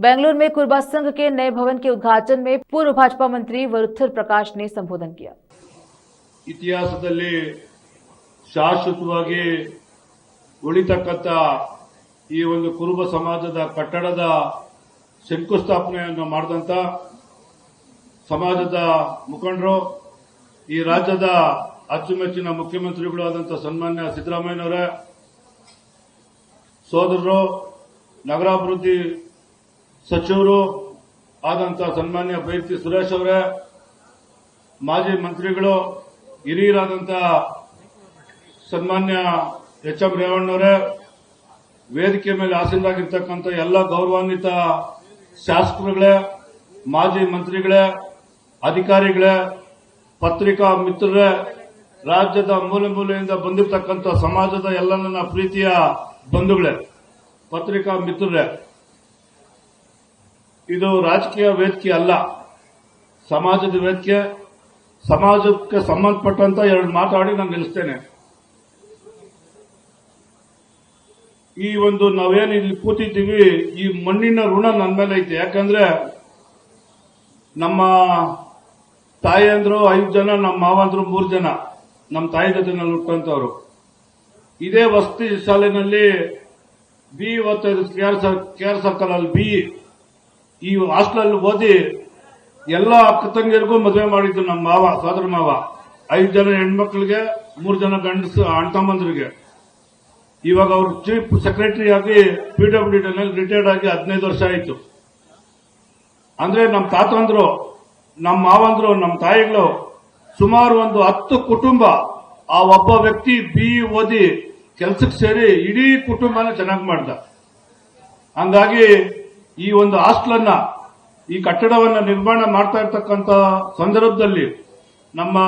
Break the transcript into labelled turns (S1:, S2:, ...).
S1: बेंगलुरु में कुरबा संघ के नए भवन के उद्घाटन में पूर्व भाजपा मंत्री वरुथर प्रकाश ने संबोधन किया।
S2: ಇತಿಹಾಸದಲ್ಲಿ ಶಾಶ್ವತವಾಗಿ ಉಳಿತಕ್ಕಂತ ಈ ಒಂದು ಕುರುಬ ಸಮಾಜದ ಕಟ್ಟಡದ ಶಂಕುಸ್ಥಾಪನೆಯನ್ನು ಮಾಡಿದಂತ ಸಮಾಜದ ಮುಖಂಡರು, ಈ ರಾಜ್ಯದ ಅಚ್ಚುಮೆಚ್ಚಿನ ಮುಖ್ಯಮಂತ್ರಿಗಳು ಆದಂತ ಸನ್ಮಾನ್ಯ ಸಿದ್ದರಾಮಯ್ಯನವರೇ, ಸೋದರರು, ನಗರಾಭಿವೃದ್ಧಿ ಸಚಿವರು ಆದಂತ ಸನ್ಮಾನ್ಯ ಬೈರತಿ ಸುರೇಶ್ ಅವರೇ, ಮಾಜಿ ಮಂತ್ರಿಗಳು, ಹಿರಿಯರಾದಂತ ಸನ್ಮಾನ್ಯ ಎಚ್ ಎಂ ರೇವಣ್ಣವರೇ, ವೇದಿಕೆ ಮೇಲೆ ಆಸೀನರಾಗಿರ್ತಕ್ಕಂಥ ಎಲ್ಲ ಗೌರವಾನ್ವಿತ ಶಾಸಕರುಗಳೇ, ಮಾಜಿ ಮಂತ್ರಿಗಳೇ, ಅಧಿಕಾರಿಗಳೇ, ಪತ್ರಿಕಾ ಮಿತ್ರರೇ, ರಾಜ್ಯದ ಮೂಲೆ ಮೂಲೆಯಿಂದ ಬಂದಿರತಕ್ಕಂಥ ಸಮಾಜದ ಎಲ್ಲ ನನ್ನ ಪ್ರೀತಿಯ ಬಂಧುಗಳೇ, ಪತ್ರಿಕಾ ಮಿತ್ರರೇ, ಇದು ರಾಜಕೀಯ ವೇದಿಕೆ ಅಲ್ಲ, ಸಮಾಜದ ವೇದಿಕೆ. ಸಮಾಜಕ್ಕೆ ಸಂಬಂಧಪಟ್ಟಂತ ಎರಡು ಮಾತಾಡಿ ನಾನು ನಿಲ್ಲಿಸ್ತೇನೆ. ಈ ಒಂದು ನಾವೇನು ಇಲ್ಲಿ ಕೂತಿದ್ದೀವಿ, ಈ ಮಣ್ಣಿನ ಋಣ ನನ್ನ ಮೇಲೆ ಐತೆ. ಯಾಕಂದ್ರೆ ನಮ್ಮ ತಾಯಿಯಂದ್ರು 5 ಜನ, ನಮ್ಮ ಮಾವಂದ್ರು 3 ಜನ ನಮ್ಮ ತಾಯಿ ಜೊತೆನಲ್ಲಿ ಹುಟ್ಟಂತವ್ರು. ಇದೇ ವಸತಿ ಶಾಲೆನಲ್ಲಿ B25 KR ಸರ್ಕಲ್ ಅಲ್ಲಿ ಬಿ ಈ ಹಾಸ್ಟೆಲ್ ಓದಿ ಎಲ್ಲ ಅಕ್ಕ ತಂಗಿಯರಿಗೂ ಮದುವೆ ಮಾಡಿದ್ದು ನಮ್ಮ ಮಾವ, ಸೋದರ ಮಾವ. 5 ಜನ ಹೆಣ್ಮಕ್ಳಿಗೆ, 3 ಜನ ಗಂಡಸು ಅಣ್ತಮ್ಮಂದ್ರಿಗೆ. ಇವಾಗ ಅವರು ಚೀಫ್ ಸೆಕ್ರೆಟರಿ ಆಗಿ PWD ನಲ್ಲಿ ರಿಟೈರ್ಡ್ ಆಗಿ 15 ವರ್ಷ ಆಯಿತು. ಅಂದ್ರೆ ನಮ್ಮ ತಾತಂದ್ರು, ನಮ್ಮ ಮಾವಂದ್ರು, ನಮ್ಮ ತಾಯಿಗಳು ಸುಮಾರು ಒಂದು 10 ಕುಟುಂಬ ಆ ಒಬ್ಬ ವ್ಯಕ್ತಿ BE ಓದಿ ಕೆಲಸಕ್ಕೆ ಸೇರಿ ಇಡೀ ಕುಟುಂಬನ ಚೆನ್ನಾಗಿ ಮಾಡ್ದ. ಹಂಗಾಗಿ ಈ ಒಂದು ಹಾಸ್ಟೆಲ್ ಈ ಕಟ್ಟಡವನ್ನ ನಿರ್ಮಾಣ ಮಾಡ್ತಾ ಇರ್ತಕ್ಕಂಥ ಸಂದರ್ಭದಲ್ಲಿ ನಮ್ಮ